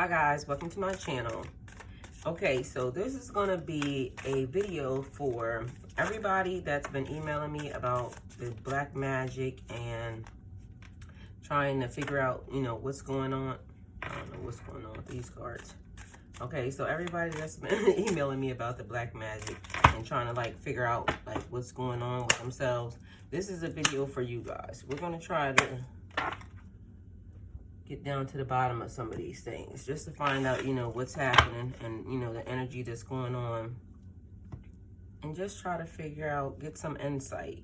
Hi guys, welcome to my channel. Okay, so this is gonna be a video for everybody that's been emailing me about the black magic and trying to figure out, what's going on. I don't know what's going on with these cards. Okay, so everybody that's been emailing me about the black magic and trying to figure out what's going on with themselves, this is a video for you guys. We're gonna try to get down to the bottom of some of these things just to find out, what's happening and, the energy that's going on, and just try to figure out, get some insight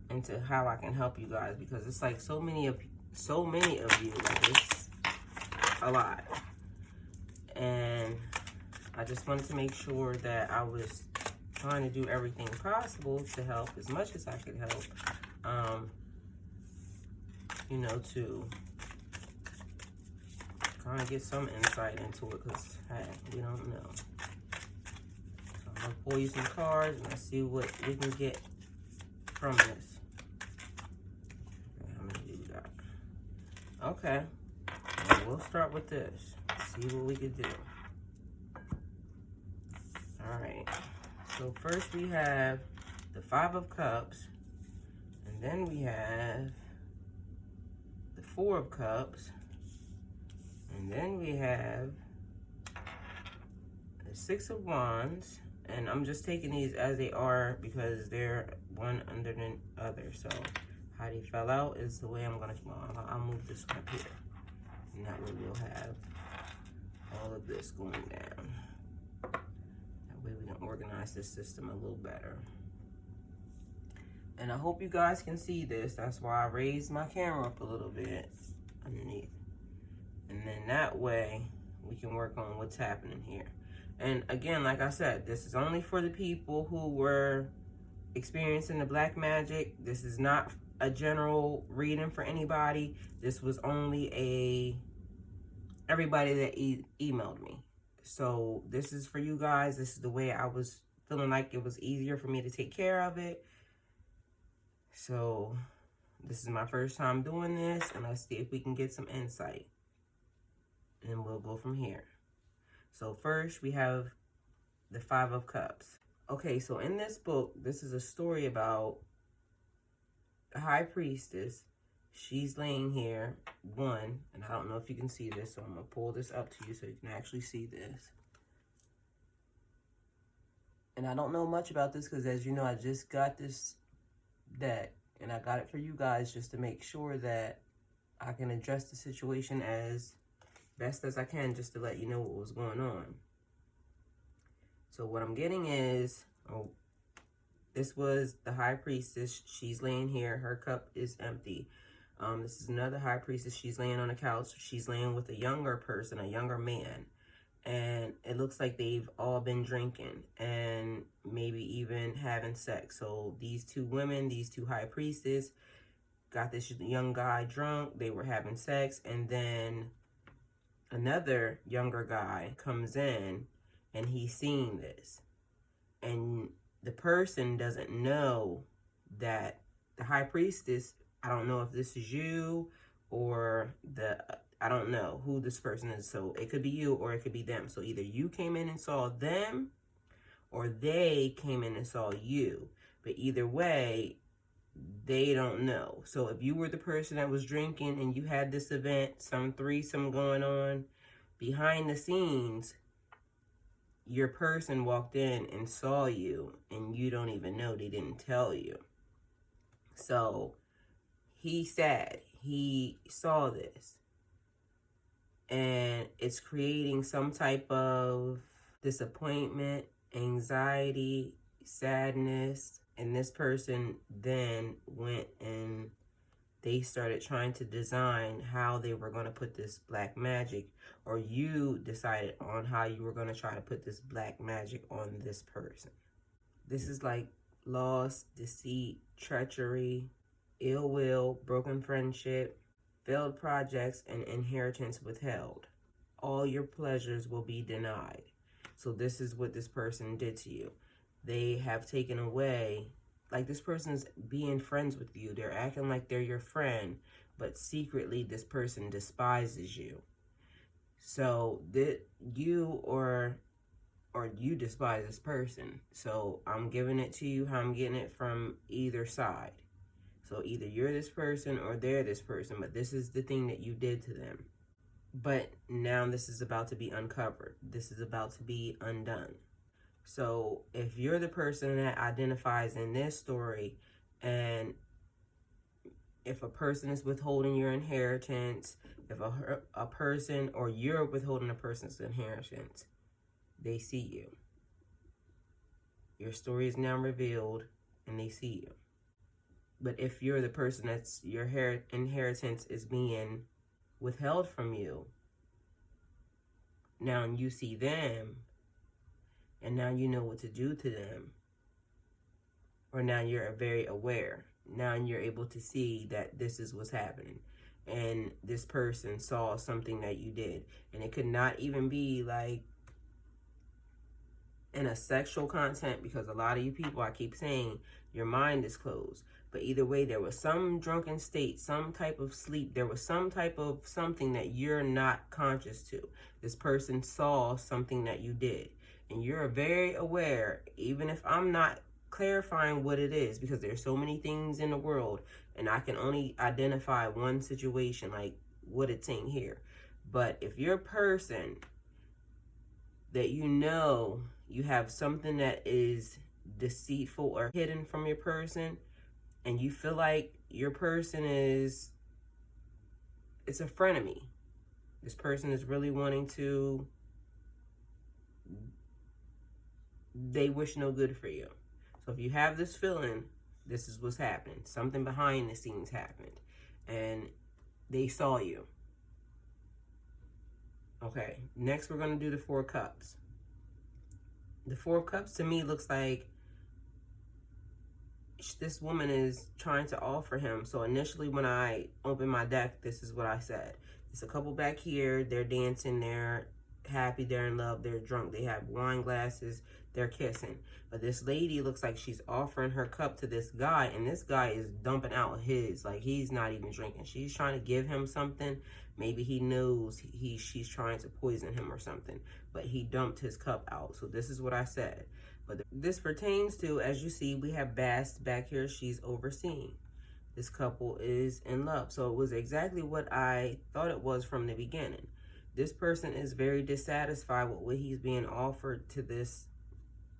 into how I can help you guys, because it's like so many of you, it's a lot. And I just wanted to make sure that I was trying to do everything possible to help as much as I could help, to try and get some insight into it, because, hey, we don't know. So I'm going to pull you some cards and let's see what we can get from this. Okay, how many do we got? Okay, well, we'll start with this. See what we can do. Alright, so first we have the Five of Cups, and then we have the Four of Cups, and then we have the Six of Wands, and I'm just taking these as they are because they're one under the other. So how they fell out is the way I'm gonna, I'll move this one up here, and that way we'll have all of this going down. That way we can organize this system a little better. And I hope you guys can see this. That's why I raised my camera up a little bit underneath. And then that way we can work on what's happening here. And again, like I said, this is only for the people who were experiencing the black magic. This is not a general reading for anybody. This was only everybody that emailed me. So this is for you guys. This is the way I was feeling like it was easier for me to take care of it. So this is my first time doing this, and let's see if we can get some insight. And we'll go from here. So first we have the Five of Cups. Okay, so in this book, this is a story about the High Priestess. She's laying here, and I don't know if you can see this, so I'm going to pull this up to you so you can actually see this. And I don't know much about this because, as you know, I just got this deck, and I got it for you guys just to make sure that I can address the situation as best as I can, just to let you know what was going on. So what I'm getting is, this was the High Priestess. She's laying here. Her cup is empty. This is another High Priestess. She's laying on a couch. She's laying with a younger person, a younger man. And it looks like they've all been drinking and maybe even having sex. So these two women, these two High Priestess, got this young guy drunk. They were having sex, and then another younger guy comes in and he's seeing this, and the person doesn't know that the High Priestess, I don't know if this is you or I don't know who this person is. So it could be you or it could be them. So either you came in and saw them or they came in and saw you, but either way, they don't know. So if you were the person that was drinking and you had this event, some threesome going on behind the scenes, your person walked in and saw you and you don't even know. They didn't tell you. So he's sad. He saw this, and it's creating some type of disappointment, anxiety, sadness. And this person then went and they started trying to design how they were going to put this black magic, or you decided on how you were going to try to put this black magic on this person. This is like loss, deceit, treachery, ill will, broken friendship, failed projects, and inheritance withheld. All your pleasures will be denied. So this is what this person did to you. They have taken away, like this person's being friends with you. They're acting like they're your friend, but secretly this person despises you. So that you despise this person. So I'm giving it to you how I'm getting it from either side. So either you're this person or they're this person, but this is the thing that you did to them. But now this is about to be uncovered. This is about to be undone. So if you're the person that identifies in this story, and if a person is withholding your inheritance, if a person or you're withholding a person's inheritance, they see you. Your story is now revealed and they see you. But if you're the person that's your inheritance is being withheld from you, now you see them and now you know what to do to them. Or now you're very aware. Now you're able to see that this is what's happening. And this person saw something that you did. And it could not even be like in a sexual content, because a lot of you people, I keep saying, your mind is closed. But either way, there was some drunken state, some type of sleep. There was some type of something that you're not conscious to. This person saw something that you did. And you're very aware, even if I'm not clarifying what it is, because there's so many things in the world and I can only identify one situation, like what it's saying here. But if you're a person that you have something that is deceitful or hidden from your person, and you feel like your person it's a frenemy. This person is really wanting to, they wish no good for you. So if you have this feeling, this is what's happening. Something behind the scenes happened. And they saw you. Okay, next we're going to do the Four Cups. The Four of Cups to me looks like this woman is trying to offer him. So initially when I opened my deck, this is what I said. It's a couple back here. They're dancing. They're happy. They're in love. They're drunk. They have wine glasses. They're kissing. But this lady looks like she's offering her cup to this guy. And this guy is dumping out his. Like, he's not even drinking. She's trying to give him something. Maybe he knows she's trying to poison him or something. But he dumped his cup out. So this is what I said. But this pertains to, as you see, we have Bast back here. She's overseeing. This couple is in love. So it was exactly what I thought it was from the beginning. This person is very dissatisfied with what he's being offered to this,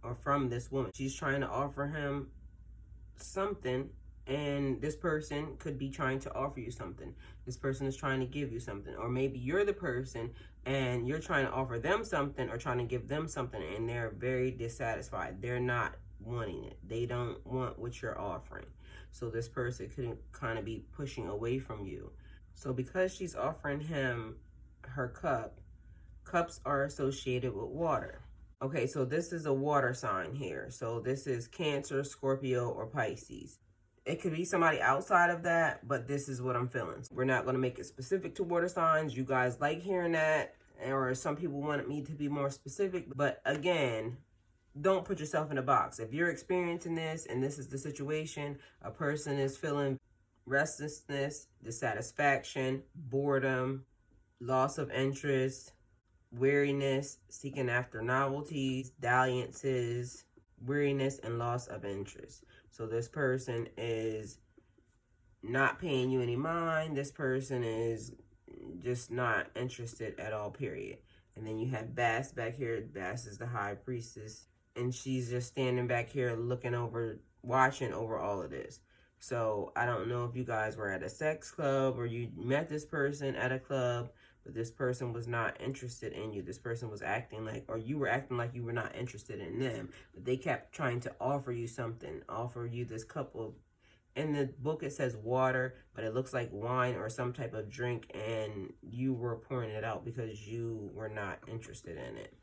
or from this woman. She's trying to offer him something, and this person could be trying to offer you something. This person is trying to give you something. Or maybe you're the person and you're trying to offer them something or trying to give them something, and they're very dissatisfied. They're not wanting it. They don't want what you're offering. So this person could kind of be pushing away from you. So because she's offering him her cup, cups are associated with water. Okay, so this is a water sign here. So this is Cancer, Scorpio, or Pisces. It could be somebody outside of that, but this is what I'm feeling. We're not going to make it specific to water signs. You guys like hearing that, or some people wanted me to be more specific. But again, don't put yourself in a box. If you're experiencing this and this is the situation, a person is feeling restlessness, dissatisfaction, boredom, loss of interest, weariness, seeking after novelties, dalliances, weariness, and loss of interest. So this person is not paying you any mind. This person is just not interested at all, period. And then you have Bast back here. Bast is the high priestess. And she's just standing back here looking over, watching over all of this. So I don't know if you guys were at a sex club or you met this person at a club, but this person was not interested in you. This person was acting like, or you were acting like you were not interested in them. But they kept trying to offer you something, offer you this cup of, in the book it says water, but it looks like wine or some type of drink, and you were pouring it out because you were not interested in it.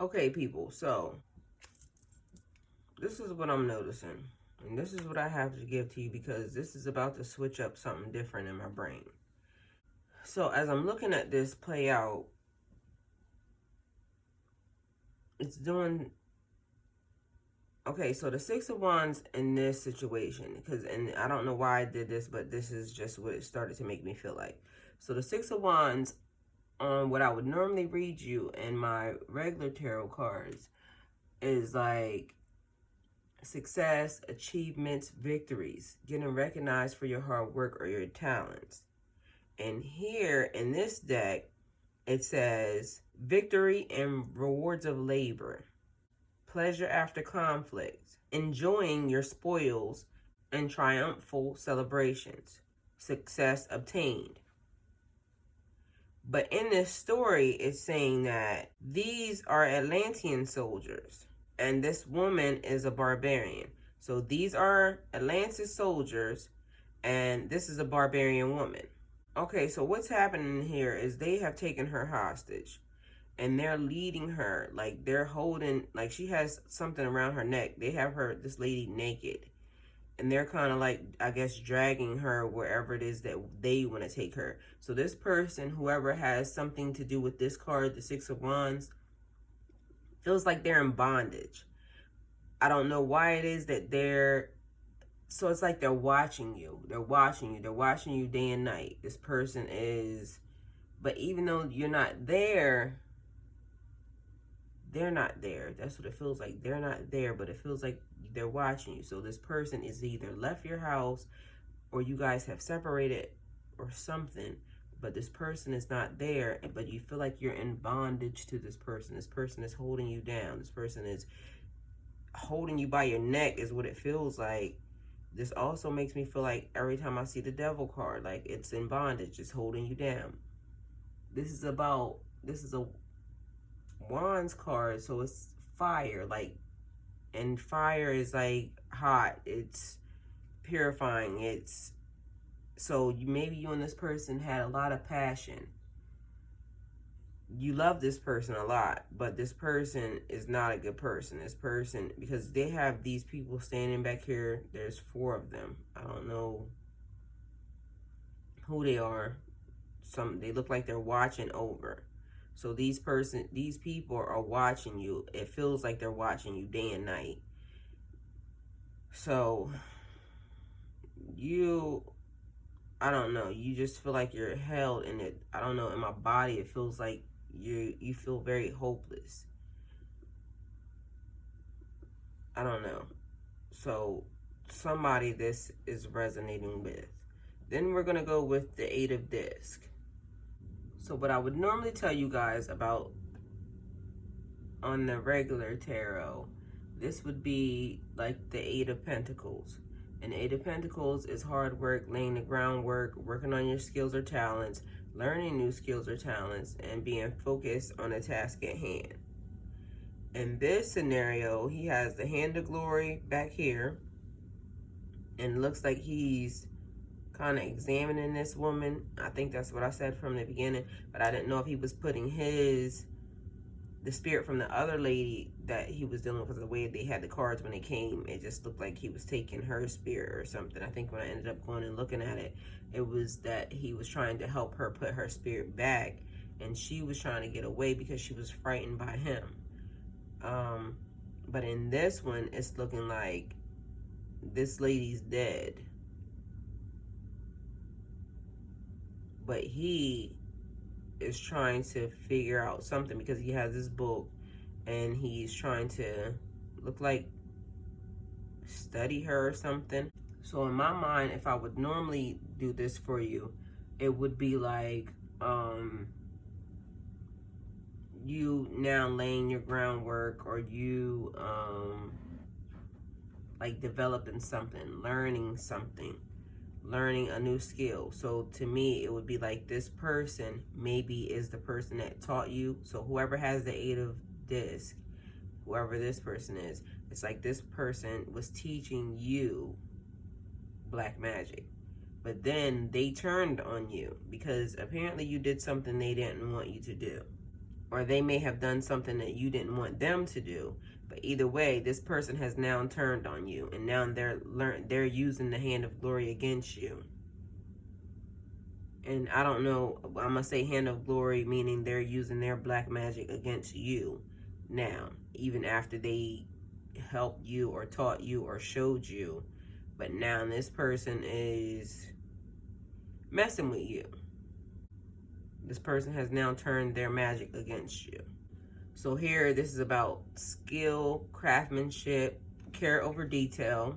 Okay, people, so this is what I'm noticing. And this is what I have to give to you, because this is about to switch up something different in my brain. So as I'm looking at this play out, it's doing... Okay, so the Six of Wands in this situation, and I don't know why I did this, but this is just what it started to make me feel like. So the Six of Wands, on what I would normally read you in my regular tarot cards, is like success, achievements, victories, getting recognized for your hard work or your talents. And here in this deck, it says victory and rewards of labor, pleasure after conflict, enjoying your spoils and triumphal celebrations, success obtained. But in this story, it's saying that these are Atlantean soldiers, and this woman is a barbarian. So these are Atlantis soldiers, and this is a barbarian woman. Okay, so what's happening here is they have taken her hostage, and they're leading her, like they're holding, like she has something around her neck. They have her, this lady, naked, and they're kind of like, I guess, dragging her wherever it is that they want to take her. So this person, whoever has something to do with this card, the Six of Wands, feels like they're in bondage. I don't know why it is that they're... So it's like they're watching you. They're watching you. They're watching you day and night. This person is... But even though you're not there, they're not there. That's what it feels like. They're not there, but it feels like they're watching you. So this person is either left your house or you guys have separated or something, but this person is not there, but you feel like you're in bondage to this person. This person is holding you down. This person is holding you by your neck is what it feels like. This also makes me feel like every time I see the Devil card, like it's in bondage, it's holding you down. This is a Wands card, so it's fire, like, and fire is like hot, it's purifying, it's... So maybe you and this person had a lot of passion. You love this person a lot, but this person is not a good person. This person, because they have these people standing back here. There's 4 of them. I don't know who they are. They look like they're watching over. So these people are watching you. It feels like they're watching you day and night. So I don't know, you just feel like you're held in it. I don't know, in my body it feels like you feel very hopeless. I don't know. So somebody this is resonating with. Then we're going to go with the 8 of Discs. So what I would normally tell you guys about on the regular tarot, this would be like the 8 of Pentacles. And 8 of Pentacles is hard work, laying the groundwork, working on your skills or talents, learning new skills or talents, and being focused on a task at hand. In this scenario, he has the Hand of Glory back here, and it looks like he's kind of examining this woman. I think that's what I said from the beginning, but I didn't know if he was putting the spirit from the other lady that he was dealing with, because the way they had the cards when they came, it just looked like he was taking her spirit or something. I think when I ended up going and looking at it, it was that he was trying to help her put her spirit back, and she was trying to get away because she was frightened by him. But in this one, it's looking like this lady's dead. But he is trying to figure out something because he has this book and he's trying to look like study her or something. So in my mind, if I would normally do this for you, it would be like you now laying your groundwork, or you like developing something, learning something, learning a new skill. So to me, it would be like this person maybe is the person that taught you. So whoever has the 8 of Discs, whoever this person is, it's like this person was teaching you black magic, but then they turned on you because apparently you did something they didn't want you to do, or they may have done something that you didn't want them to do. But either way, this person has now turned on you, and now they're using the Hand of Glory against you. And I don't know, I'm gonna say Hand of Glory meaning they're using their black magic against you. now, even after they helped you or taught you or showed you. But now this person is messing with you. This person has now turned their magic against you. So here, this is about skill, craftsmanship, care over detail,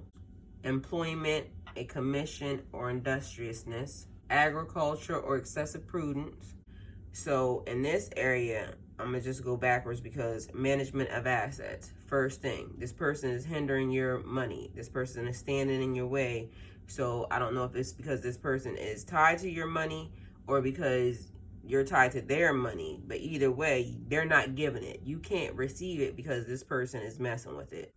employment, a commission or industriousness, agriculture or excessive prudence. So in this area, I'm gonna just go backwards because management of assets. First thing, this person is hindering your money. This person is standing in your way. So I don't know if it's because this person is tied to your money or because you're tied to their money. But either way, they're not giving it. You can't receive it because this person is messing with it.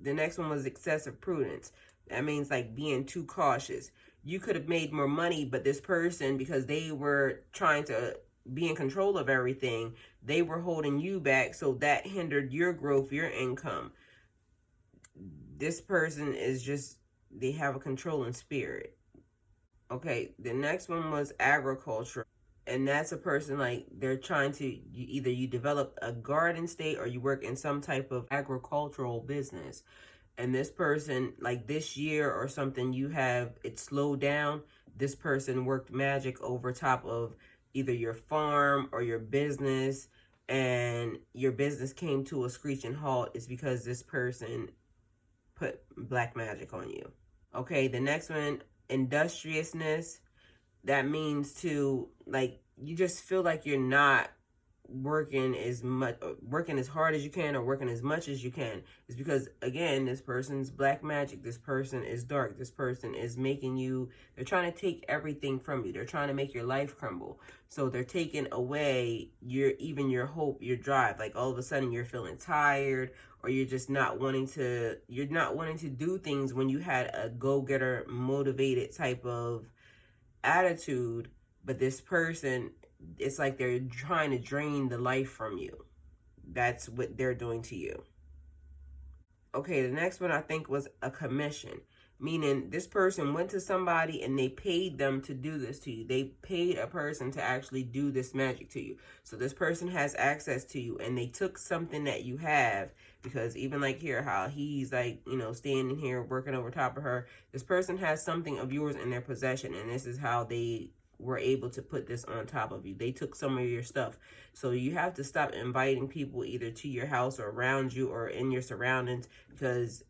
The next one was excessive prudence. That means like being too cautious. You could have made more money, but this person, because they were trying to be in control of everything, they were holding you back, so that hindered your growth, your income. This person is just, they have a controlling spirit. Okay, the next one was agriculture. And that's a person like they're trying to, either you develop a garden state or you work in some type of agricultural business. And this person, like this year or something, you have it slowed down. This person worked magic over top of either your farm or your business, and your business came to a screeching halt. It's because this person put black magic on you. Okay, the next one, industriousness. That means to, like, you just feel like you're not working as hard as you can or working as much as you can. It's because, again, this person's black magic, this person is dark, this person is making you, they're trying to take everything from you, they're trying to make your life crumble. So they're taking away your hope, your drive. Like all of a sudden you're feeling tired, or you're just not wanting to do things when you had a go-getter, motivated type of attitude. But this person, it's like they're trying to drain the life from you. That's what they're doing to you. Okay, the next one I think was a commission, meaning this person went to somebody and they paid them to do this to you. They paid a person to actually do this magic to you. So this person has access to you, and they took something that you have, because even like here, how he's like, standing here working over top of her. This person has something of yours in their possession, and this is how they were able to put this on top of you. They took some of your stuff. So you have to stop inviting people either to your house or around you or in your surroundings, because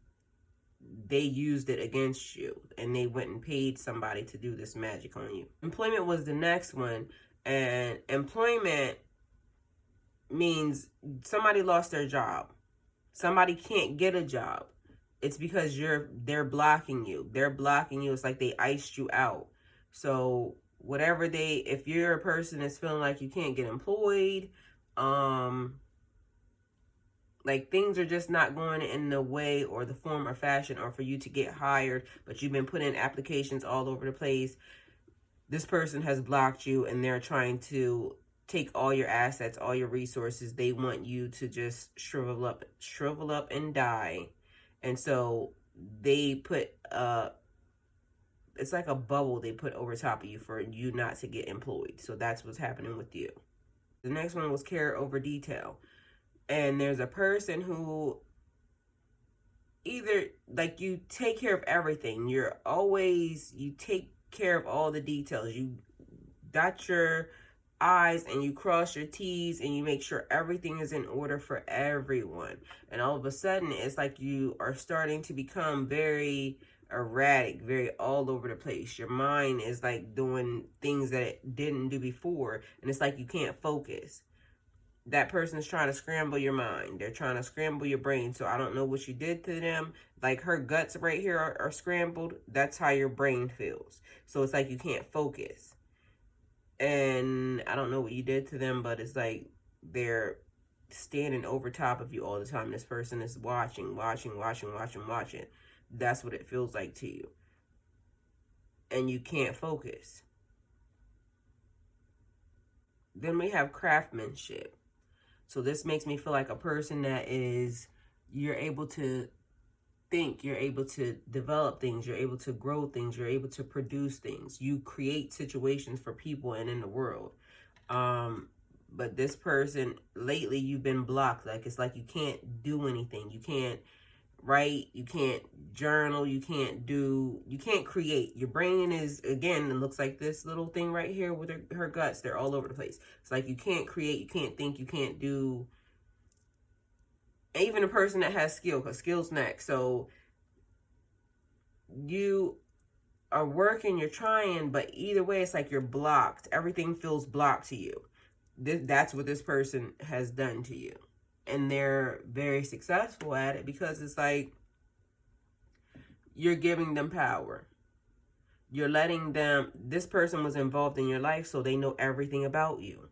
they used it against you and they went and paid somebody to do this magic on you. Employment was the next one, and employment means somebody lost their job. Somebody can't get a job. It's because they're blocking you. They're blocking you. It's like they iced you out. So if you're a person that's feeling like you can't get employed, like things are just not going in the way or the form or fashion, or for you to get hired, but you've been putting in applications all over the place, this person has blocked you and they're trying to take all your assets, all your resources. They want you to just shrivel up and die. And so they put it's like a bubble they put over top of you for you not to get employed. So that's what's happening with you. The next one was care over detail. And there's a person who either, like, you take care of everything. You take care of all the details. You dot your I's and you cross your T's and you make sure everything is in order for everyone. And all of a sudden, it's like you are starting to become very erratic, very all over the place. Your mind is like doing things that it didn't do before, and it's like you can't focus. That person is trying to scramble your mind. They're trying to scramble your brain. So I don't know what you did to them. Like her guts right here are scrambled. That's how your brain feels. So it's like you can't focus. And I don't know what you did to them, but it's like they're standing over top of you all the time. This person is watching. That's what it feels like to you. And you can't focus. Then we have craftsmanship. So this makes me feel like a person that you're able to think, you're able to develop things, you're able to grow things, you're able to produce things. You create situations for people and in the world. But this person, lately, you've been blocked. Like, it's like you can't do anything. You can't write. You can't journal. You can't create. Your brain is, again, it looks like this little thing right here with her guts. They're all over the place. It's like you can't create. You can't think. You can't do. Even a person that has skill, because skill's next. So you are working, you're trying, but either way, it's like you're blocked. Everything feels blocked to you. That's what this person has done to you. And they're very successful at it because it's like you're giving them power. You're letting them, this person was involved in your life, so they know everything about you.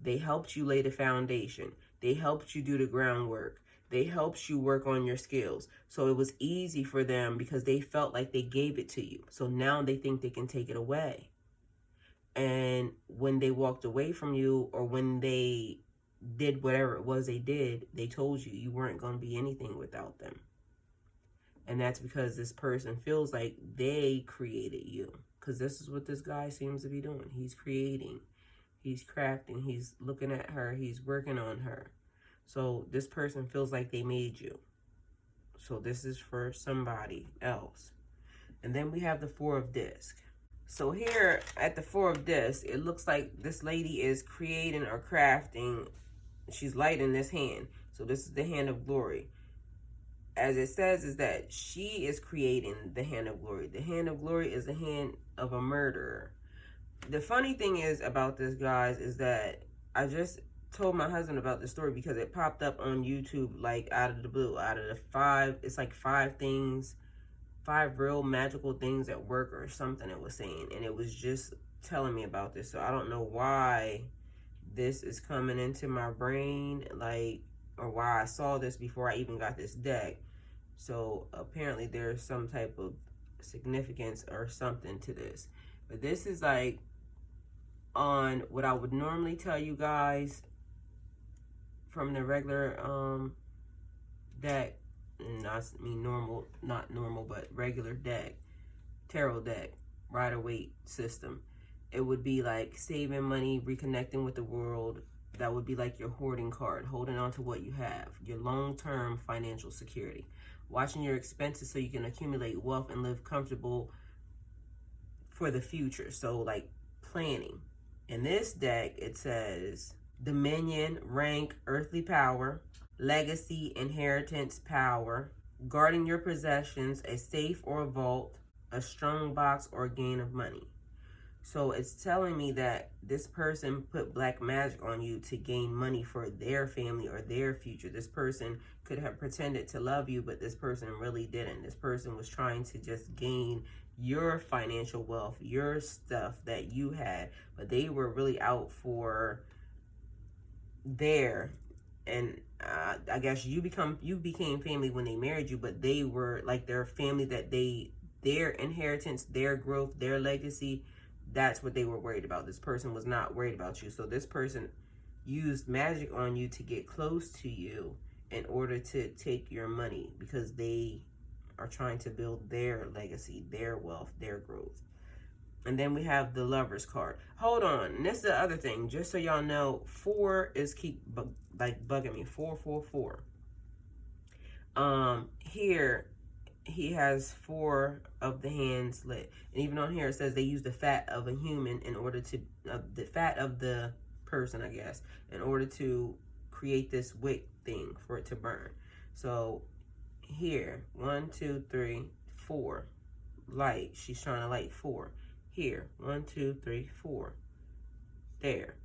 They helped you lay the foundation. They helped you do the groundwork. They helped you work on your skills. So it was easy for them because they felt like they gave it to you. So now they think they can take it away. And when they walked away from you, or when they did whatever it was they did, they told you you weren't going to be anything without them. And that's because this person feels like they created you. Because this is what this guy seems to be doing. He's creating. He's crafting. He's looking at her. He's working on her. So this person feels like they made you. So this is for somebody else. And then we have the Four of Discs. So here at the Four of Discs, it looks like this lady is creating or crafting. She's lighting this hand. So this is the hand of glory. As it says, is that she is creating the hand of glory. The hand of glory is the hand of a murderer. The funny thing is about this, guys, is that I just told my husband about this story because it popped up on YouTube like out of the blue. Out of the 5, it's like 5 things, 5 real magical things at work or something it was saying. And it was just telling me about this. So I don't know why this is coming into my brain, like, or why I saw this before I even got this deck. So apparently there's some type of significance or something to this. But this is like on what I would normally tell you guys from the regular deck. Not normal, not normal, but regular deck, tarot deck, Rider-Waite system. It would be like saving money, reconnecting with the world. That would be like your hoarding card, holding on to what you have, your long-term financial security, watching your expenses so you can accumulate wealth and live comfortable for the future. So like planning. In this deck, it says dominion, rank, earthly power, legacy, inheritance, power, guarding your possessions, a safe or a vault, a strong box, or gain of money. So it's telling me that this person put black magic on you to gain money for their family or their future. This person could have pretended to love you, but this person really didn't. This person was trying to just gain your financial wealth, your stuff that you had, but they were really out for their, and I guess you became family when they married you, but they were like their family, that their inheritance, their growth, their legacy, that's what they were worried about. This person was not worried about you. So this person used magic on you to get close to you in order to take your money, because they are trying to build their legacy, their wealth, their growth. And then we have the Lovers card. Hold on, and this is the other thing, just so y'all know, 4 is bugging me. 4. Here he has 4 of the hands lit, and even on here it says they use the fat of a human in order to the fat of the person, I guess, in order to create this wick thing for it to burn. So here, 1, 2, 3, 4 light. She's trying to light 4. Here, 1, 2, 3, 4. There,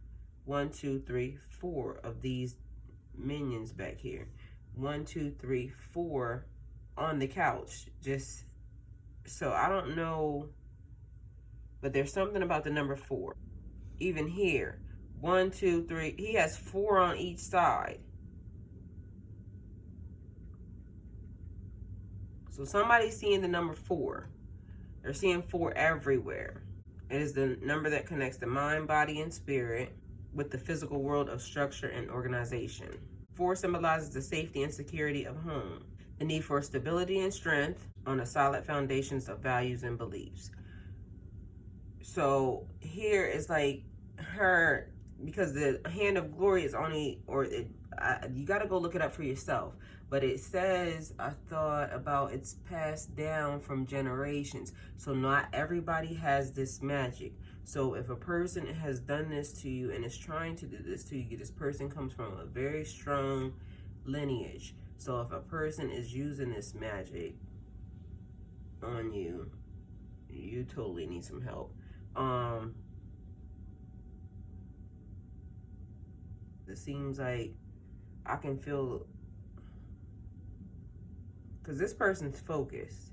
1, 2, 3, 4 of these minions back here. 1, 2, 3, 4 on the couch. Just so I don't know, but there's something about the number 4. Even here, 1, 2, 3. He has 4 on each side. So somebody's seeing the number 4. They're seeing 4 everywhere. It is the number that connects the mind, body, and spirit with the physical world of structure and organization. 4 symbolizes the safety and security of home, the need for stability and strength on a solid foundations of values and beliefs. So here is like her because the hand of glory is only, you got to go look it up for yourself. But it says, I thought about, it's passed down from generations. So not everybody has this magic. So if a person has done this to you and is trying to do this to you, this person comes from a very strong lineage. So if a person is using this magic on you, you totally need some help. It seems like I can feel, because this person's focused.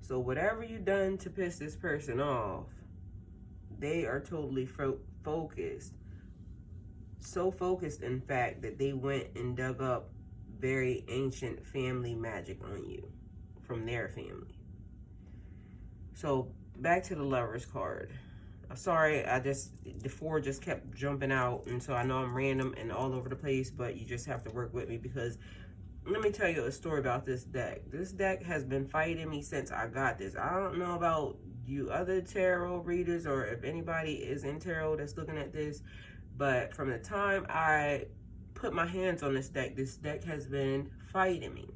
So whatever you done to piss this person off, they are totally focused. So focused, in fact, that they went and dug up very ancient family magic on you from their family. So back to the Lover's card. I'm sorry, the 4 just kept jumping out, and so I know I'm random and all over the place, but you just have to work with me, because let me tell you a story about this deck. This deck has been fighting me since I got this. I don't know about you other tarot readers, or if anybody is in tarot that's looking at this, but from the time I put my hands on this deck has been fighting me.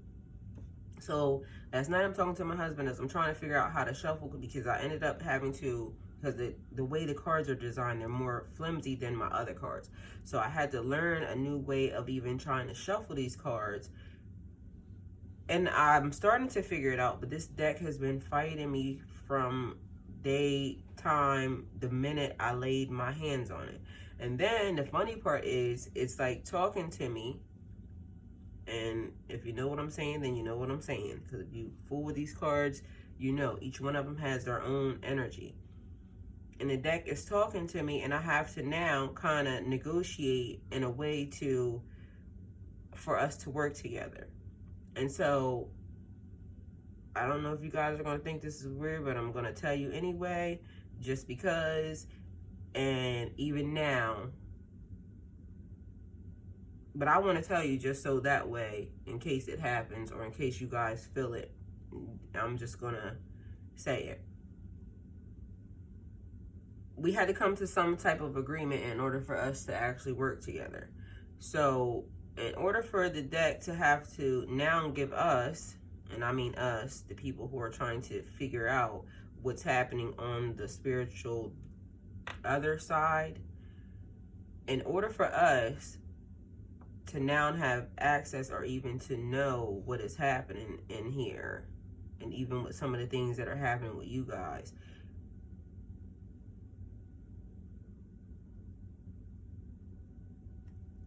So last night I'm talking to my husband as I'm trying to figure out how to shuffle, because I ended up having to, because the way the cards are designed, they're more flimsy than my other cards. So I had to learn a new way of even trying to shuffle these cards. And I'm starting to figure it out, but this deck has been fighting me from daytime, the minute I laid my hands on it. And then the funny part is, it's like talking to me. And if you know what I'm saying, then you know what I'm saying. Because if you fool with these cards, you know each one of them has their own energy. And the deck is talking to me, and I have to now kind of negotiate in a way for us to work together. And so I don't know if you guys are going to think this is weird, but I'm going to tell you anyway, just because. And even now, but I want to tell you just so that way, in case it happens, or in case you guys feel it, I'm just going to say it. We had to come to some type of agreement in order for us to actually work together. So in order for the deck to have to now give us, and I mean us, the people who are trying to figure out what's happening on the spiritual other side, in order for us to now have access, or even to know what is happening in here, and even with some of the things that are happening with you guys,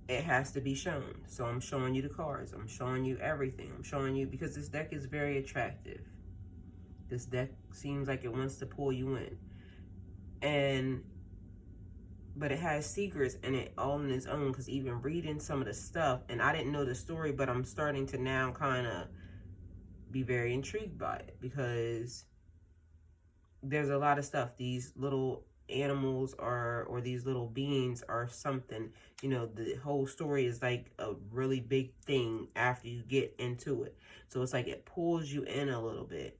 it has to be shown. So I'm showing you the cards. I'm showing you everything. I'm showing you, because this deck is very attractive. This deck seems like it wants to pull you in. But it has secrets in it all on its own, because even reading some of the stuff, and I didn't know the story, but I'm starting to now kind of be very intrigued by it, because there's a lot of stuff. These little animals or these little beings are something, you know, the whole story is like a really big thing after you get into it. So it's like it pulls you in a little bit.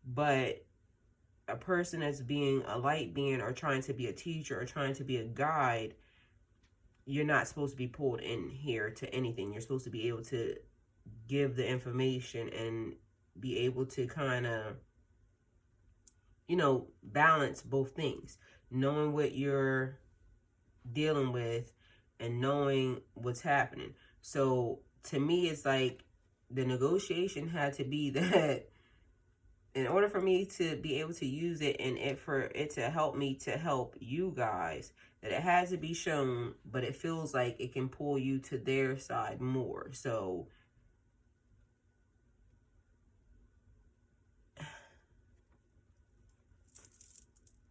But a person that's being a light being, or trying to be a teacher, or trying to be a guide, you're not supposed to be pulled in here to anything. You're supposed to be able to give the information and be able to kind of, you know, balance both things. Knowing what you're dealing with and knowing what's happening. So to me, it's like the negotiation had to be that in order for me to be able to use it, and for it to help me to help you guys, that it has to be shown, but it feels like it can pull you to their side more. So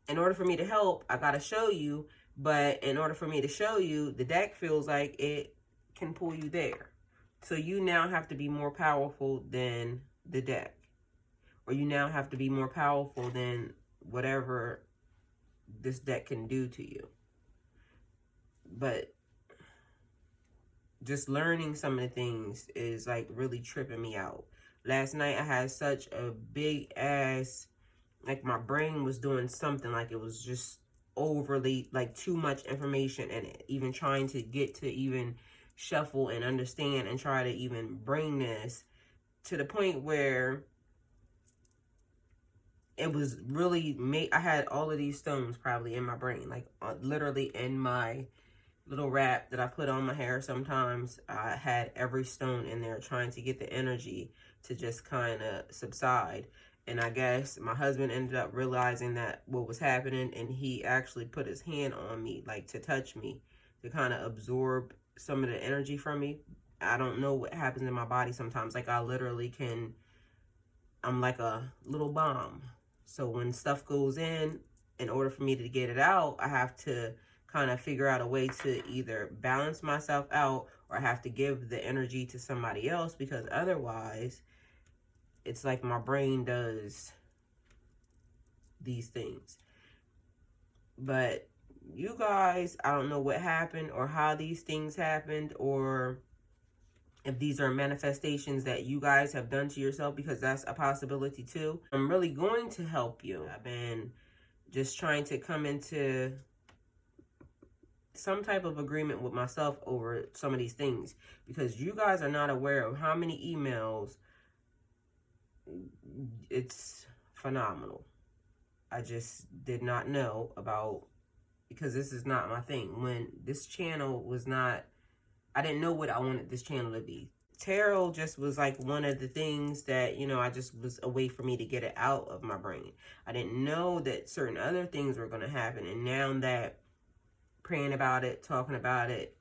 in order for me to help, I got to show you. But in order for me to show you, the deck feels like it can pull you there. So you now have to be more powerful than the deck. Or you now have to be more powerful than whatever this deck can do to you. But just learning some of the things is like really tripping me out. Last night I had such a big ass, like my brain was doing something, like it was just overly, like, too much information in it. Even trying to get to even shuffle and understand and try to even bring this to the point where it was really I had all of these stones probably in my brain, like literally in my little wrap that I put on my hair. Sometimes I had every stone in there trying to get the energy to just kind of subside. And I guess my husband ended up realizing that what was happening, and he actually put his hand on me, like to touch me, to kind of absorb some of the energy from me. I don't know what happens in my body sometimes. Like I literally I'm like a little bomb. So when stuff goes in order for me to get it out, I have to kind of figure out a way to either balance myself out, or I have to give the energy to somebody else, because otherwise it's like my brain does these things. But you guys, I don't know what happened or how these things happened, or if these are manifestations that you guys have done to yourself, because that's a possibility too. I'm really going to help you. I've been just trying to come into some type of agreement with myself over some of these things, because you guys are not aware of how many emails. It's phenomenal. I just did not know about, because this is not my thing. When this channel was not, I didn't know what I wanted this channel to be. Tarot just was like one of the things that, you know, I just was a way for me to get it out of my brain. I didn't know that certain other things were going to happen. And now that praying about it, talking about it,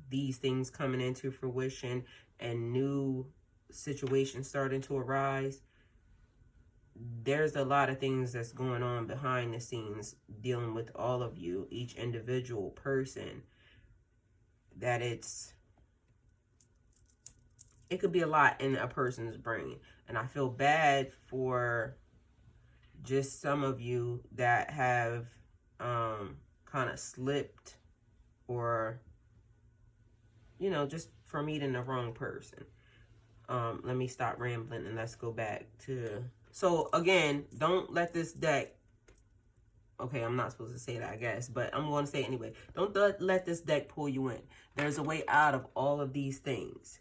these things coming into fruition and new situations starting to arise, there's a lot of things that's going on behind the scenes dealing with all of you, each individual person, that it could be a lot in a person's brain. And I feel bad for just some of you that have kind of slipped, or, you know, just for meeting the wrong person. Let me stop rambling and let's go back to... So again, don't let this deck... Okay, I'm not supposed to say that, I guess, but I'm going to say it anyway. Don't let this deck pull you in. There's a way out of all of these things.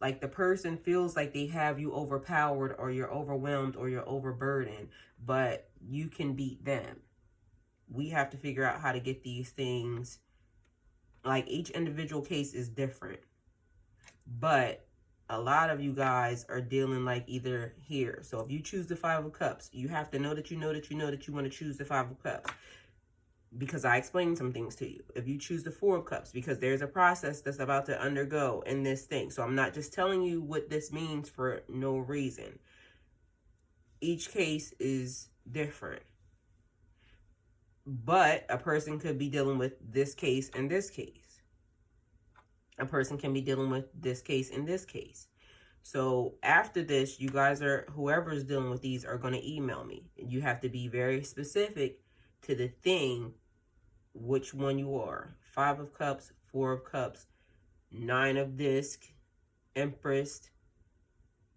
Like, the person feels like they have you overpowered, or you're overwhelmed, or you're overburdened, but you can beat them. We have to figure out how to get these things. Like, each individual case is different. But a lot of you guys are dealing like either here. So if you choose the Five of Cups, you have to know that you want to choose the Five of Cups, because I explained some things to you. If you choose the Four of Cups, because there's a process that's about to undergo in this thing. So I'm not just telling you what this means for no reason. Each case is different. But a person could be dealing with this case and this case. A person can be dealing with this case and this case. So after this, you guys are, whoever's dealing with these, are going to email me. You have to be very specific to the thing, which one you are. Five of Cups, Four of Cups, Nine of Disc, Empress,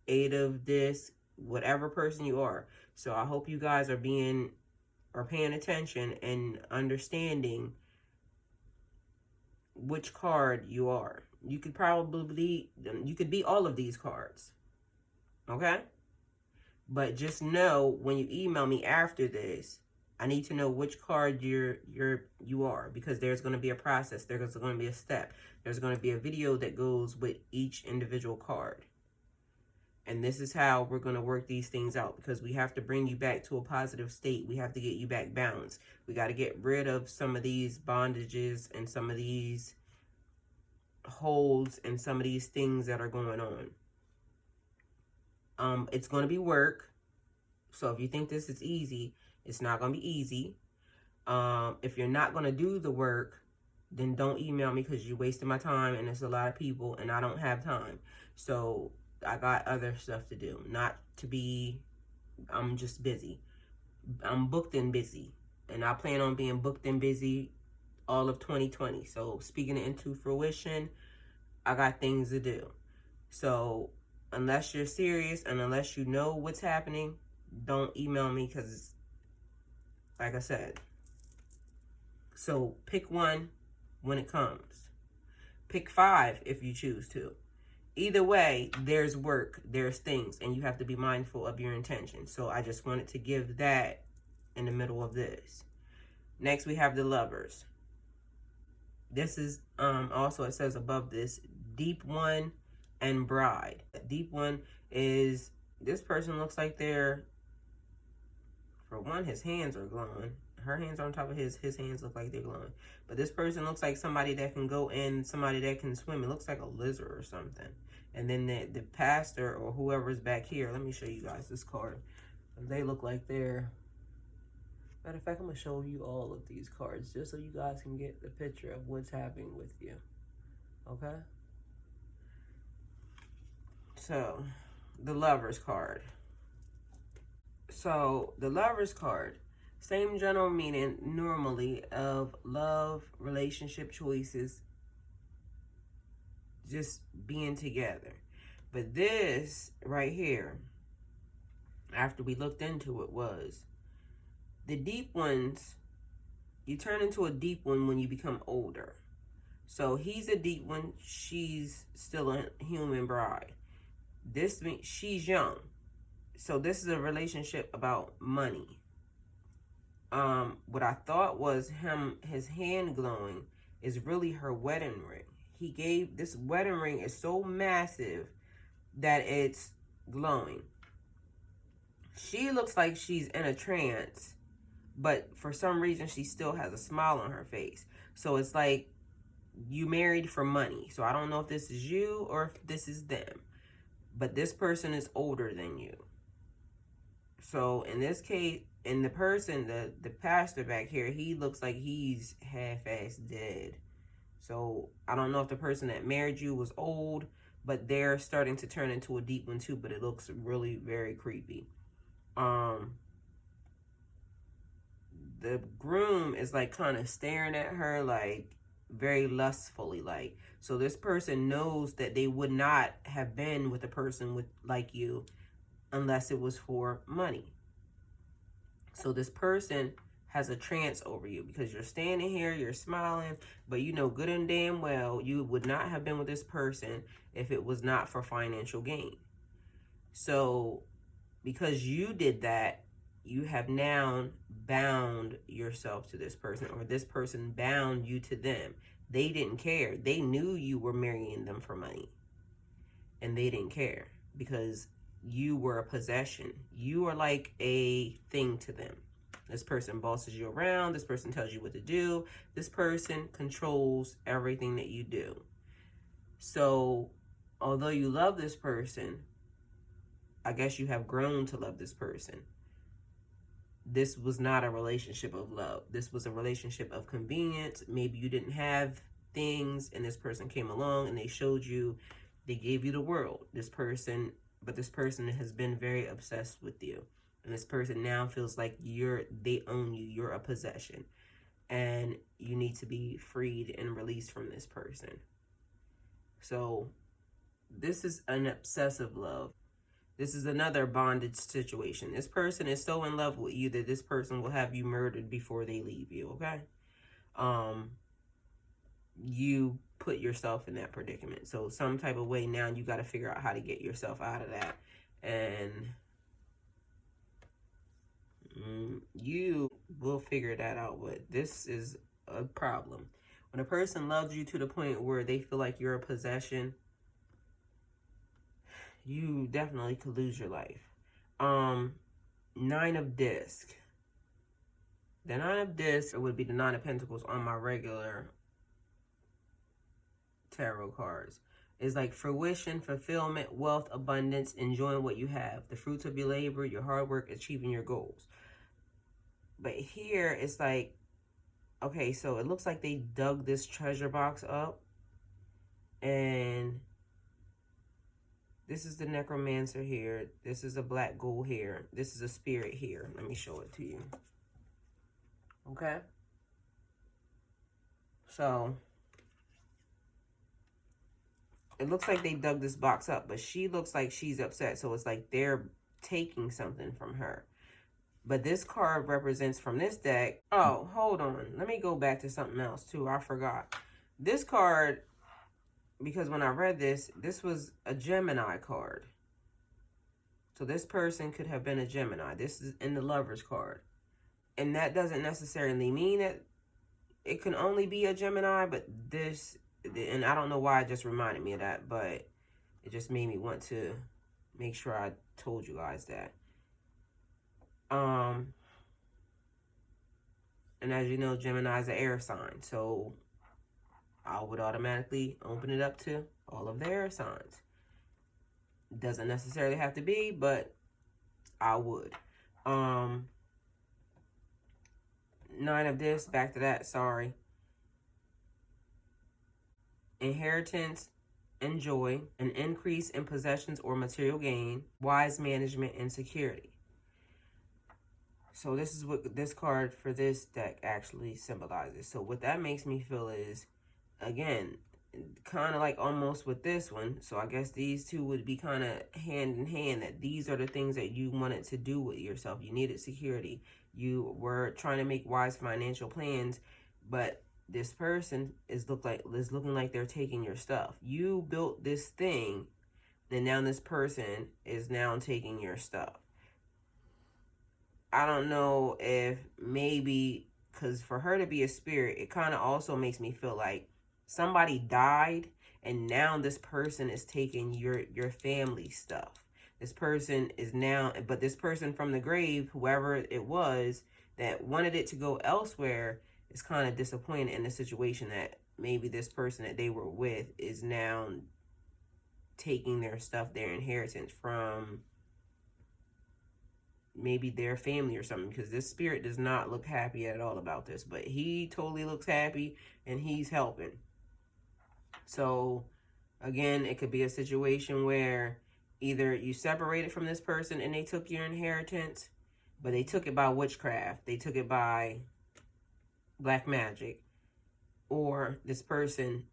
Eight of Disc, whatever person you are. So I hope you guys are paying attention and understanding which card you are. You could be all of these cards. Okay? But just know, when you email me after this, I need to know which card you are, because there's going to be a process. There's going to be a step. There's going to be a video that goes with each individual card. And this is how we're going to work these things out, because we have to bring you back to a positive state. We have to get you back balanced. We got to get rid of some of these bondages and some of these holds and some of these things that are going on. It's going to be work. So if you think this is easy, it's not going to be easy. If you're not going to do the work, then don't email me, because you're wasting my time, and it's a lot of people, and I don't have time. So I got other stuff to do. I'm just busy. I'm booked and busy. And I plan on being booked and busy all of 2020. So speaking it into fruition, I got things to do. So unless you're serious and unless you know what's happening, don't email me, because, like I said, So pick one when it comes. Pick 5 if you choose to. Either way, there's work, there's things, and you have to be mindful of your intention. So I just wanted to give that in the middle of this. Next, we have the Lovers. This is also, it says above this, Deep One and Bride. Deep One is, this person looks like they're, for one, his hands are glowing. Her hands are on top of his hands look like they're glowing. But this person looks like somebody that can go in, somebody that can swim. It looks like a lizard or something. And then the pastor or whoever's back here, let me show you guys this card. They look like they're, matter of fact, I'm going to show you all of these cards just so you guys can get the picture of what's happening with you. Okay? So, the Lovers card. So, the Lovers card, same general meaning normally of love, relationship choices, just being together. But this right here, after we looked into it, was the deep ones. You turn into a deep one when you become older. So he's a deep one. She's still a human bride. This means she's young. So this is a relationship about money. What I thought was his hand glowing is really her wedding ring. He gave, this wedding ring is so massive that it's glowing. She looks like she's in a trance, but for some reason she still has a smile on her face. So it's like you married for money. So I don't know if this is you or if this is them, but this person is older than you. So in this case, in the person, the pastor back here, he looks like he's half-ass dead. So I don't know if the person that married you was old, but they're starting to turn into a deep one too, but it looks really very creepy. The groom is like kind of staring at her like very lustfully, like, so this person knows that they would not have been with a person with like you unless it was for money. So this person has a trance over you because you're standing here, you're smiling, but you know good and damn well you would not have been with this person if it was not for financial gain. So because you did that, you have now bound yourself to this person, or this person bound you to them. They didn't care. They knew you were marrying them for money, and they didn't care because you were a possession. You are like a thing to them. This person bosses you around. This person tells you what to do. This person controls everything that you do. So although you love this person, I guess you have grown to love this person. This was not a relationship of love. This was a relationship of convenience. Maybe you didn't have things and this person came along and they showed you, they gave you the world. This person has been very obsessed with you. And this person now feels like they own you. You're a possession. And you need to be freed and released from this person. So this is an obsessive love. This is another bondage situation. This person is so in love with you that this person will have you murdered before they leave you, okay? You put yourself in that predicament. So some type of way now you got to figure out how to get yourself out of that. And you will figure that out, but this is a problem. When a person loves you to the point where they feel like you're a possession, you definitely could lose your life. 9 of Discs. The 9 of Discs would be the 9 of Pentacles on my regular tarot cards. It's like fruition, fulfillment, wealth, abundance, enjoying what you have. The fruits of your labor, your hard work, achieving your goals. But here it's like, okay, so it looks like they dug this treasure box up. And this is the necromancer here. This is a black ghoul here. This is a spirit here. Let me show it to you. Okay? So it looks like they dug this box up, but she looks like she's upset. So it's like they're taking something from her. But this card represents from this deck. Oh, hold on. Let me go back to something else too. I forgot. This card, because when I read this, this was a Gemini card. So this person could have been a Gemini. This is in the Lover's card. And that doesn't necessarily mean that it can only be a Gemini, but this, and I don't know why it just reminded me of that, but it just made me want to make sure I told you guys that. And as you know, Gemini is an air sign, so I would automatically open it up to all of the air signs. Doesn't necessarily have to be, but I would. 9 of this, back to that, sorry. Inheritance and joy, an increase in possessions or material gain, wise management and security. So this is what this card for this deck actually symbolizes. So what that makes me feel is, again, kind of like almost with this one. So I guess these two would be kind of hand in hand, that these are the things that you wanted to do with yourself. You needed security. You were trying to make wise financial plans, but this person is looking like they're taking your stuff. You built this thing, and now this person is now taking your stuff. I don't know if maybe, because for her to be a spirit, it kind of also makes me feel like somebody died and now this person is taking your family stuff. This person is now, but this person from the grave, whoever it was that wanted it to go elsewhere, is kind of disappointed in the situation that maybe this person that they were with is now taking their stuff, their inheritance from maybe their family or something, because this spirit does not look happy at all about this, but he totally looks happy and he's helping. So again, it could be a situation where either you separated from this person and they took your inheritance, but they took it by witchcraft, they took it by black magic, or this person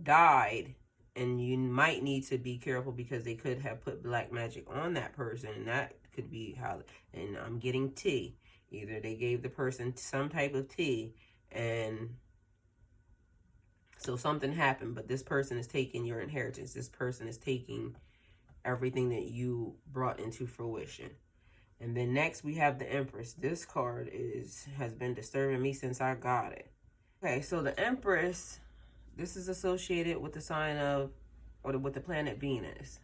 died and you might need to be careful because they could have put black magic on that person, and that could be how, and I'm getting tea. Either they gave the person some type of tea, and so something happened, but this person is taking your inheritance. This person is taking everything that you brought into fruition. And then next we have the Empress. This card has been disturbing me since I got it. Okay, so the Empress, this is associated with the sign of, or with the planet Venus.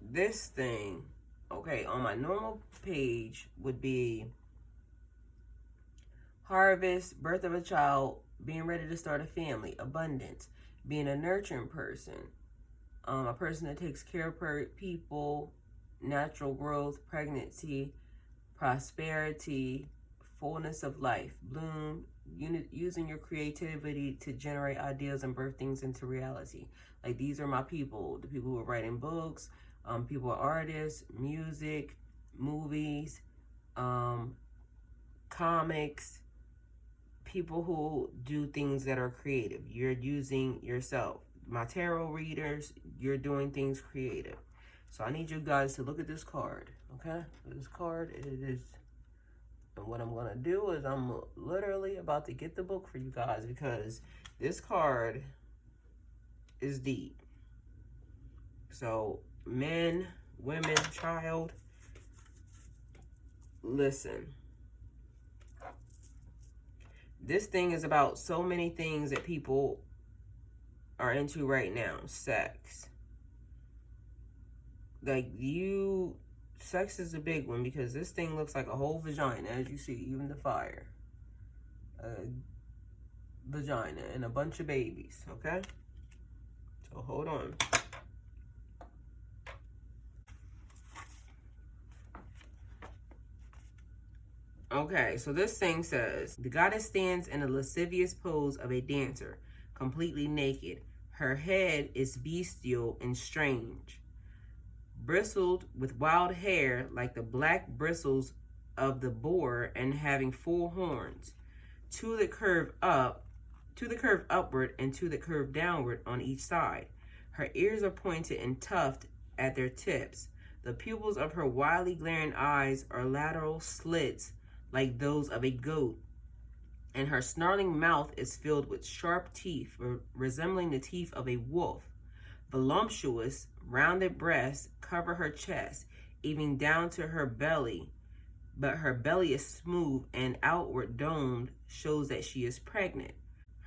This thing, okay, on my normal page would be harvest, birth of a child, being ready to start a family, abundance, being a nurturing person, a person that takes care of people, natural growth, pregnancy, prosperity, fullness of life, bloom, using your creativity to generate ideas and birth things into reality. Like, these are my people, the people who are writing books, people are artists, music, movies, comics, people who do things that are creative. You're using yourself. My tarot readers, you're doing things creative. So I need you guys to look at this card, okay? This card, it is, and what I'm going to do is I'm literally about to get the book for you guys, because this card is deep. So men, women, child, listen. This thing is about so many things that people are into right now. Sex. Like, sex is a big one, because this thing looks like a whole vagina, as you see, even the fire. Vagina and a bunch of babies, okay? So hold on. Okay, so this thing says, the goddess stands in a lascivious pose of a dancer, completely naked. Her head is bestial and strange, bristled with wild hair like the black bristles of the boar, and having full horns, two that curve upward and two that curve downward on each side. Her ears are pointed and tufted at their tips. The pupils of her wildly glaring eyes are lateral slits like those of a goat, and her snarling mouth is filled with sharp teeth resembling the teeth of a wolf. Voluptuous, rounded breasts cover her chest, even down to her belly, but her belly is smooth and outward domed, shows that she is pregnant.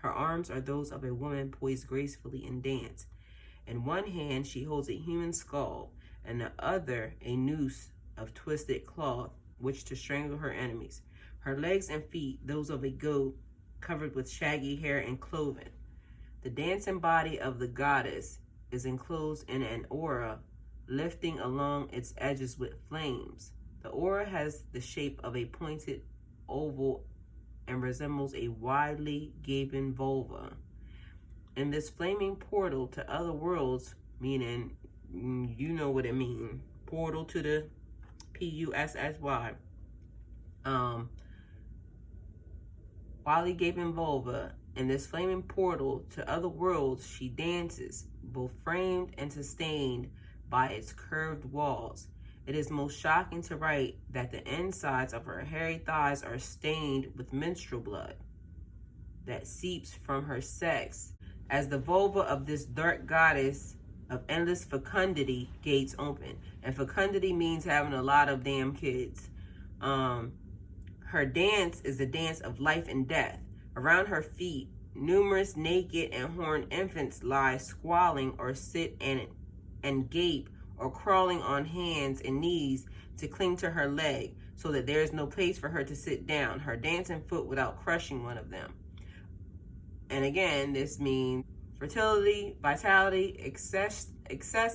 Her arms are those of a woman poised gracefully in dance. In one hand she holds a human skull, and the other a noose of twisted cloth, which to strangle her enemies. Her legs and feet, those of a goat, covered with shaggy hair and cloven. The dancing body of the goddess is enclosed in an aura, lifting along its edges with flames. The aura has the shape of a pointed oval and resembles a widely gaping vulva. In this flaming portal to other worlds, meaning, you know what it means, portal to the P-U-S-S-Y, widely gaping vulva, in this flaming portal to other worlds, she dances, both framed and sustained by its curved walls. It is most shocking to write that the insides of her hairy thighs are stained with menstrual blood that seeps from her sex as the vulva of this dark goddess of endless fecundity gates open. And fecundity means having a lot of damn kids. Her dance is the dance of life and death. Around her feet, numerous naked and horned infants lie squalling or sit and gape or crawling on hands and knees to cling to her leg so that there is no place for her to sit down, her dancing foot without crushing one of them. And again, this means fertility, vitality, excess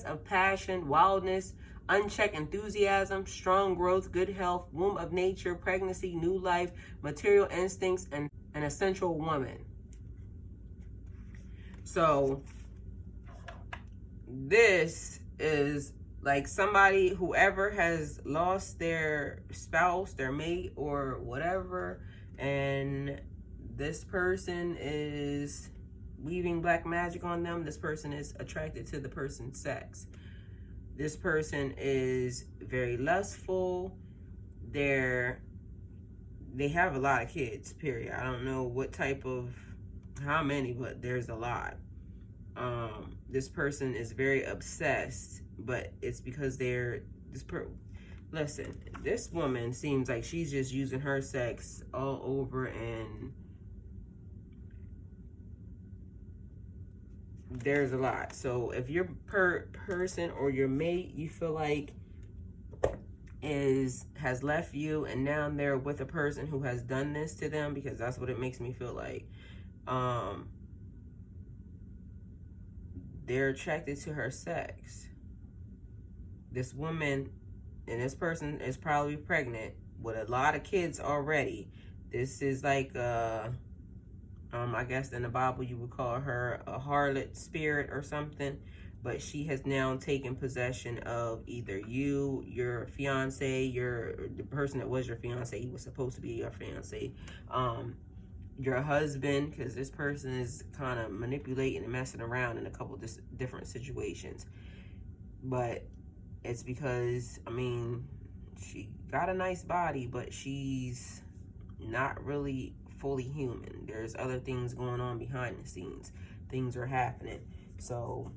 of passion, wildness, unchecked enthusiasm, strong growth, good health, womb of nature, pregnancy, new life, material instincts, and an essential woman. So this is like somebody, whoever has lost their spouse, their mate, or whatever, and this person is weaving black magic on them. This person is attracted to the person's sex. This person is very lustful. They have a lot of kids, period. I don't know what type of, how many, but there's a lot. This person is very obsessed, but it's because listen, this woman seems like she's just using her sex all over, and there's a lot. So if your person or your mate you feel like has left you and now they're with a person who has done this to them, because that's what it makes me feel like, they're attracted to her sex. This woman and this person is probably pregnant with a lot of kids already. This is like I guess in the Bible you would call her a harlot spirit or something, but she has now taken possession of either you, your fiance, the person that was your fiance, he was supposed to be your fiance, your husband, because this person is kind of manipulating and messing around in a couple different situations. But it's because, I mean, she got a nice body, but she's not really fully human. There's other things going on behind the scenes. Things are happening. So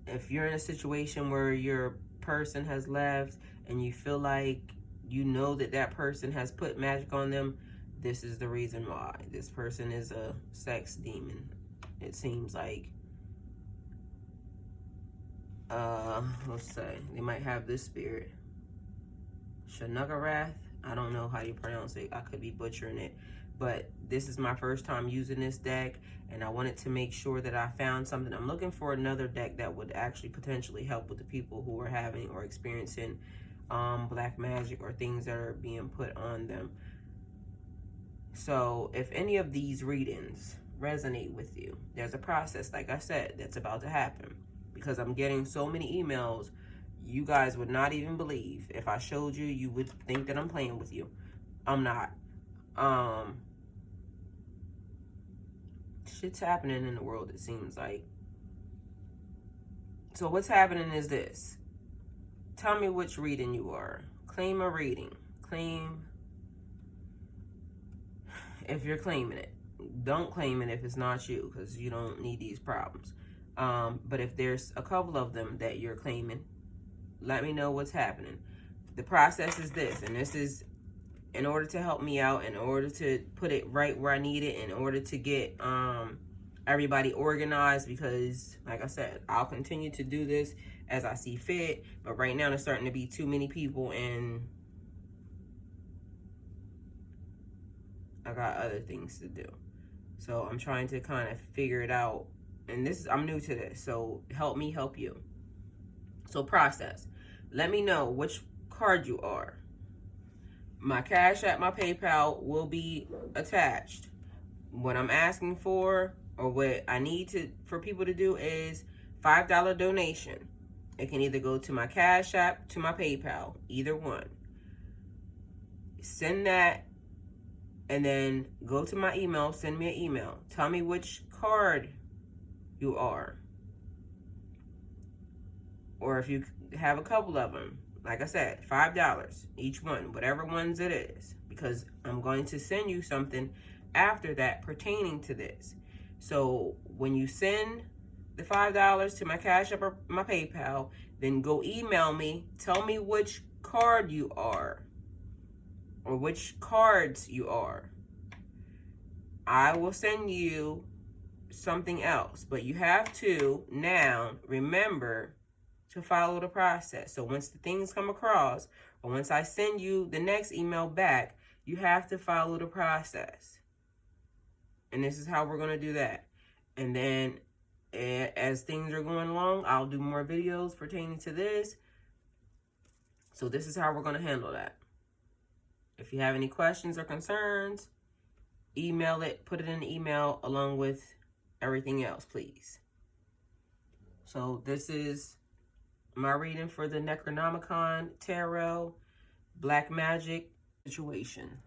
if you're in a situation where your person has left and you feel like you know that person has put magic on them, this is the reason why. This person is a sex demon. It seems like, let's say, they might have this spirit. Shanugarath. I don't know how you pronounce it. I could be butchering it. But this is my first time using this deck, and I wanted to make sure that I found something. I'm looking for another deck that would actually potentially help with the people who are having or experiencing black magic or things that are being put on them. So if any of these readings resonate with you, there's a process, like I said, that's about to happen, because I'm getting so many emails. You guys would not even believe. If I showed you, you would think that I'm playing with you. I'm not. Shit's happening in the world, it seems like. So what's happening is this. Tell me which reading you are. Claim a reading. Claim if you're claiming it. Don't claim it if it's not you, because you don't need these problems. But if there's a couple of them that you're claiming, let me know what's happening. The process is this, and this is in order to help me out, in order to put it right where I need it, in order to get everybody organized, because like I said, I'll continue to do this as I see fit, but right now there's starting to be too many people and I got other things to do. So I'm trying to kind of figure it out, and I'm new to this, so help me help you. So process. Let me know which card you are. My Cash App, my PayPal will be attached. What I'm asking for, or what I need for people to do, is $5 donation. It can either go to my Cash App, to my PayPal, either one. Send that, and then go to my email, send me an email. Tell me which card you are. Or if you have a couple of them, like I said, $5 each one, whatever ones it is, because I'm going to send you something after that pertaining to this. So when you send the $5 to my Cash App or my PayPal, then go email me, tell me which card you are or which cards you are. I will send you something else, but you have to now remember to follow the process. So once the things come across, or once I send you the next email back, you have to follow the process. And this is how we're going to do that. And then as things are going along, I'll do more videos pertaining to this. So this is how we're going to handle that. If you have any questions or concerns, email it, put it in the email along with everything else, please. So this is my reading for the Necronomicon Tarot Black Magic situation.